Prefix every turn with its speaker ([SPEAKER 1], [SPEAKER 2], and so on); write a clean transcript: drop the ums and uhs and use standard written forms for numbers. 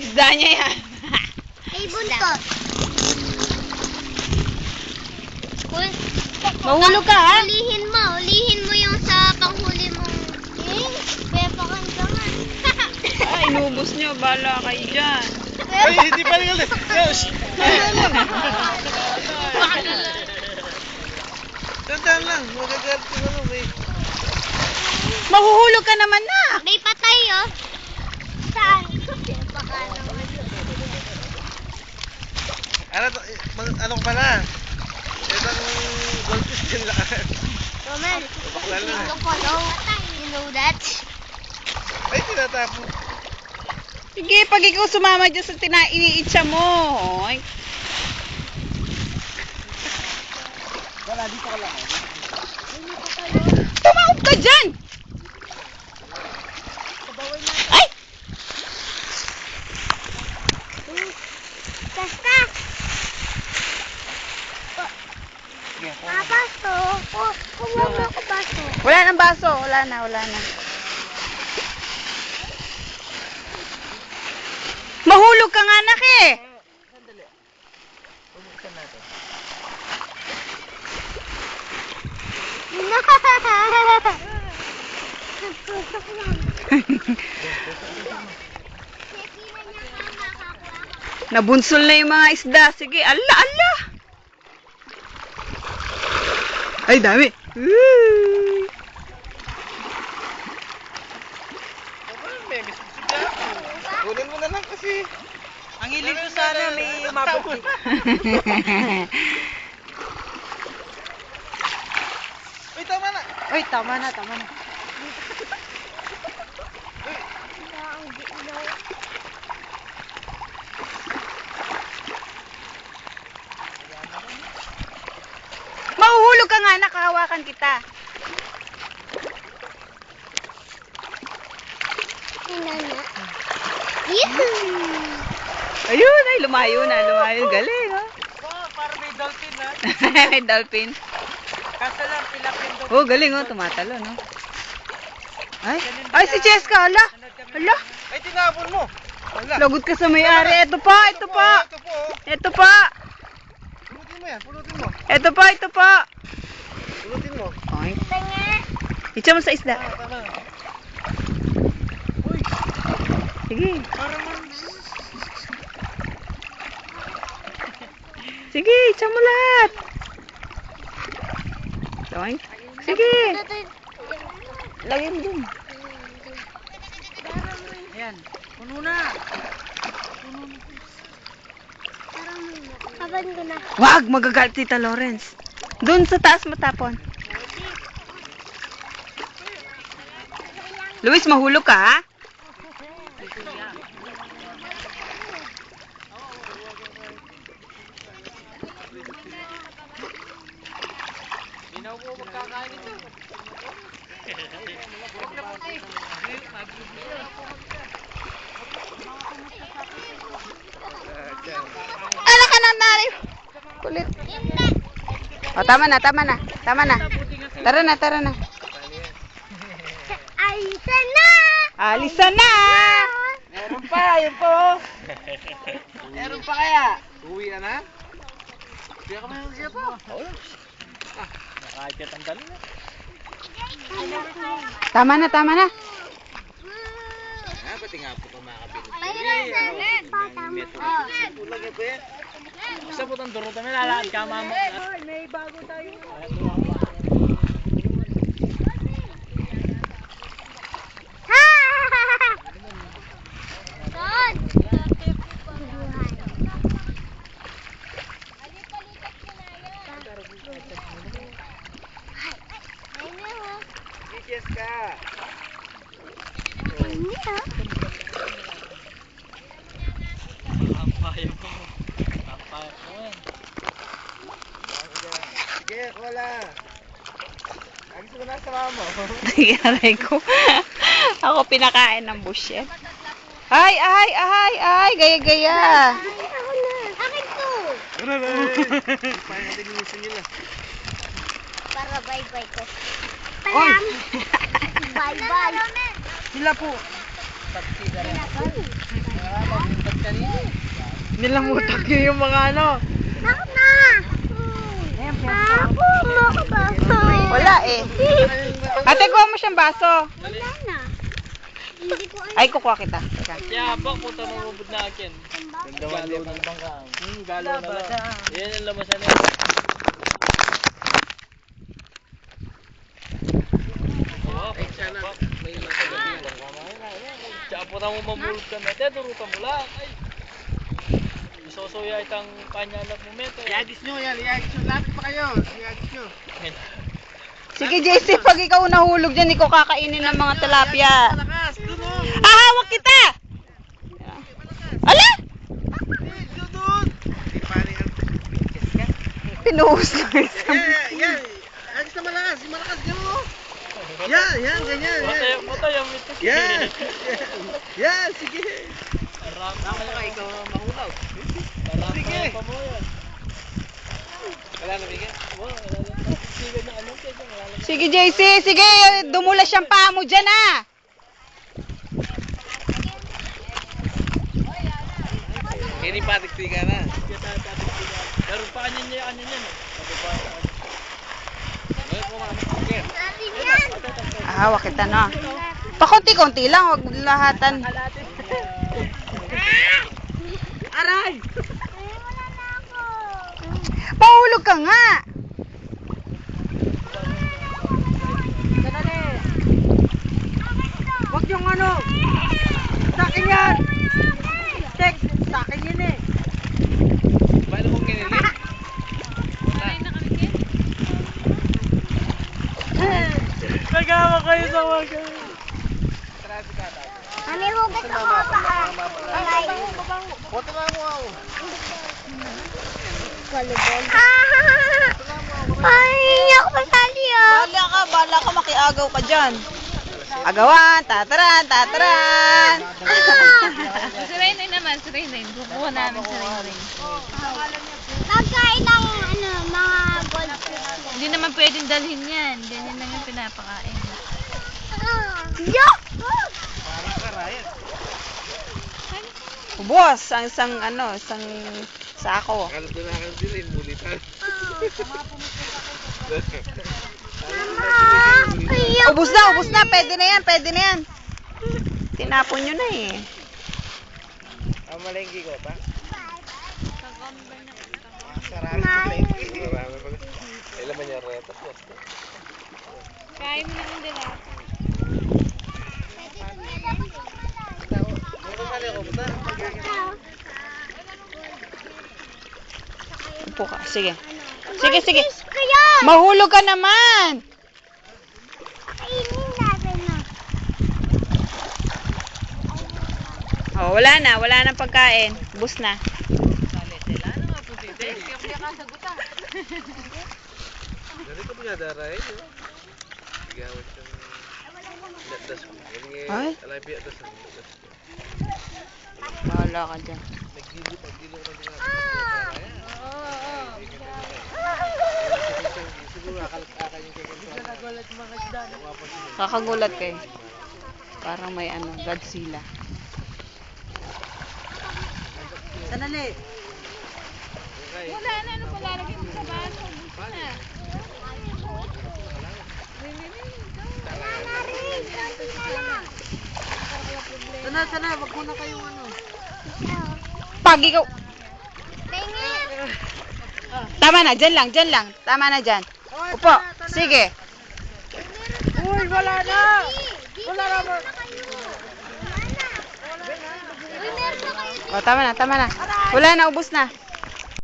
[SPEAKER 1] Isda niya yan.
[SPEAKER 2] Ay, buntot.
[SPEAKER 1] Mahulog ka, ha?
[SPEAKER 2] Ulihin mo yung sa panghuli mong Pepa kang gangan.
[SPEAKER 1] Ay, inubos niyo. Bala kayo dyan.
[SPEAKER 3] Ay, hindi pa rin. Yes. Tandaan lang. Magagalit ko ano, may...
[SPEAKER 1] Mahuhulog ka naman na.
[SPEAKER 2] May patay, oh. Saan? Pepa ka naman.
[SPEAKER 3] Ano ka pala? Itang goldfish din lang.
[SPEAKER 2] Roman,
[SPEAKER 3] Lalo na.
[SPEAKER 2] you follow. You know that?
[SPEAKER 3] Ay, tinatapo.
[SPEAKER 1] Sige, pag ikaw sumama dyan sa iniitsa mo. Oy.
[SPEAKER 3] Wala, dito ka lang.
[SPEAKER 1] Tumaob ka dyan. Ay!
[SPEAKER 2] Basta. Baso. Kumuha mo ako baso.
[SPEAKER 1] Wala nang baso. Wala na. Mahulog ka nga, anak eh.
[SPEAKER 3] Sandali. Bumuksan natin.
[SPEAKER 1] Nabunsol na yung mga isda. Sige, ala. Ay, dami. Woo!
[SPEAKER 3] May bisig-siga. Kunin mo na lang kasi.
[SPEAKER 4] Ang hilig ko sana may umabot.
[SPEAKER 3] Uy, tama na.
[SPEAKER 4] Uy, tama na.
[SPEAKER 1] Mahuhulog ka nga, nakahawakan kita. Ayun, ay, lumayo na. Galing, oh.
[SPEAKER 4] Oh, para may dolphin ha.
[SPEAKER 1] May dolphin.
[SPEAKER 4] Kaso lang, tilapin doon.
[SPEAKER 1] Oh, galing, oh. Tumatalo, no? Ay, si Cheska, ala.
[SPEAKER 3] Ay, tinapon mo. Wala.
[SPEAKER 1] Lagot ka sa may-ari. Ito pa.
[SPEAKER 3] Ito po.
[SPEAKER 1] Ito pa.
[SPEAKER 3] Pulutin mo yan. Pulutin mo.
[SPEAKER 1] Ito pa.
[SPEAKER 3] Pulutin mo.
[SPEAKER 1] Oink. Itcha mo sa isda.
[SPEAKER 3] Tama.
[SPEAKER 1] Sige.
[SPEAKER 3] Parang
[SPEAKER 1] Sige, itcha mo lahat. Oink. Sige. Lagay mo dun.
[SPEAKER 4] Ayan, puno na.
[SPEAKER 2] Kapan ko na.
[SPEAKER 1] Wag, magagalit Tita Lawrence. Doon sa taas matapon. Luis, mahulog ka, ha?
[SPEAKER 4] Ginaw ko magkakain ito.
[SPEAKER 1] Ala ka na, nari. Kulit. O, tama na. Tara na. Alisan na!
[SPEAKER 4] Meron pa, yun po. Meron pa kaya?
[SPEAKER 3] uwi na na. Kaya ka mayroon siya pa.
[SPEAKER 4] Kahit ka tanggalin na.
[SPEAKER 1] Tama na.
[SPEAKER 3] Pati nga po kumakabili.
[SPEAKER 4] Pulang yan po yan. Basta po itong durot namin, lalakad ka mamo. May bago tayo.
[SPEAKER 3] Jessica.
[SPEAKER 4] Papaya po. Papaya po yan.
[SPEAKER 3] Sige, wala. Gusto ko na sa mama.
[SPEAKER 1] Aray ko. Ako pinakain ng bushel. Ay, gaya-gaya.
[SPEAKER 2] Akin to.
[SPEAKER 3] Ano na? Parang natin gusto nila.
[SPEAKER 2] Para bye-bye ko.
[SPEAKER 1] Oy.
[SPEAKER 2] Bye-bye.
[SPEAKER 4] Sila po.
[SPEAKER 2] Bye-bye.
[SPEAKER 4] Nilamutak niyo yung mga ano.
[SPEAKER 2] Bakit na? Ako, makabaso.
[SPEAKER 1] Wala eh. Ate, kuha mo siyang baso.
[SPEAKER 2] Wala na. Hindi ko alam.
[SPEAKER 1] Ay, kukuha kita. Teka.
[SPEAKER 4] Kaya ba kung tanong na akin? Galo ng bangka. Galo na lang. Yan ang lamasan niya.
[SPEAKER 3] Ay, sana may nakagabi.
[SPEAKER 4] Tsaka po na mo mamulog ka na. Durutan mo lang. Ay. Isosoya itang panyanak mo meto.
[SPEAKER 3] Iagis nyo yan, iagis nyo. Lapit pa kayo. Iagis nyo.
[SPEAKER 1] Sige, JC, pag ikaw nahulog dyan, ikaw kakainin ng mga tilapia.
[SPEAKER 3] Malakas, doon o.
[SPEAKER 1] Hawak kita! Ala!
[SPEAKER 3] Doon. Hindi paring ang pagkas ka.
[SPEAKER 1] Pinuhos lang isang.
[SPEAKER 3] Yan. Agis na malakas. Malakas gano'n o. Yan, ganyan.
[SPEAKER 4] Matay ang mitos.
[SPEAKER 3] Yan. Yan, sige.
[SPEAKER 4] Arang
[SPEAKER 3] Baka ikaw mahulaw.
[SPEAKER 4] Sige. Pa mo yan.
[SPEAKER 3] Wala na bigyan.
[SPEAKER 4] Wala na. Sige na ano kaya wala na.
[SPEAKER 1] Sige, JC, sige, dumula siyang paa mo dyan, ah.
[SPEAKER 3] Hindi pa tiktika na.
[SPEAKER 4] Pero paano niya ano niyan eh?
[SPEAKER 3] Ngayon po mga matikir.
[SPEAKER 2] Ate yan.
[SPEAKER 1] Hawak kita, no? Pakunti-kunti lang, huwag lahatan.
[SPEAKER 4] Aray!
[SPEAKER 2] Wala na ako.
[SPEAKER 1] Pahulog ka nga.
[SPEAKER 4] Wag yung ano! Sa akin yan! Check! Sa akin yun eh!
[SPEAKER 3] Paano mong kinilig?
[SPEAKER 4] Nagawa kayo sa wag.
[SPEAKER 2] Mami, hugas ako paa. Ay.
[SPEAKER 3] Boto na mo ako.
[SPEAKER 2] Volleyball. Ay, hindi ako pasali ah.
[SPEAKER 1] Bala ka, makiagaw ka dyan. Agawan, tataran, tataran.
[SPEAKER 5] Si Rainay naman, si Rainay. Kukuha namin si Rainay.
[SPEAKER 2] Pagkain ng mga goldfish.
[SPEAKER 5] Hindi naman pwedeng dalhin yan. Ganyan lang yung pinapakain.
[SPEAKER 2] Yuck!
[SPEAKER 3] Parang karayan.
[SPEAKER 1] Ubos, ang isang sako.
[SPEAKER 3] Akala ko na akong dilin. Mulitan.
[SPEAKER 1] Ubus na, pwede na yan. Tinapon nyo na eh.
[SPEAKER 3] Ang malengki ko pa? Sarap na malengki. Marami pala. Ilan man yung retas?
[SPEAKER 5] Kain mo na yung dila.
[SPEAKER 3] Ano mali ako? Buta?
[SPEAKER 1] Upo ka, sige. Sige.
[SPEAKER 2] Kaya!
[SPEAKER 1] Mahulog ka naman.
[SPEAKER 2] Kainin natin na.
[SPEAKER 1] Oh, wala na pagkain. Ubus na.
[SPEAKER 3] Dali ko pinadaray. Gawin siyang das mo.
[SPEAKER 1] Ay?
[SPEAKER 3] Alay biya das mo.
[SPEAKER 1] Bahala ka dyan.
[SPEAKER 3] Nagdilo ka din. Siguro akalakakan yung
[SPEAKER 1] Kakagulat kayo. Parang may Godzilla.
[SPEAKER 4] Sanali!
[SPEAKER 5] Wala na, ano pa lalagyan mo sa baso? Gusto na.
[SPEAKER 4] Sana, wag muna kayong ano.
[SPEAKER 1] Pag ikaw...
[SPEAKER 2] Tingin!
[SPEAKER 1] Tama na, dyan lang. Tama na dyan. Upo, sige.
[SPEAKER 4] Uy, wala na! Wala na ba?
[SPEAKER 2] Uy, meron na kayo dito.
[SPEAKER 1] O, tama na. Wala na, ubus na.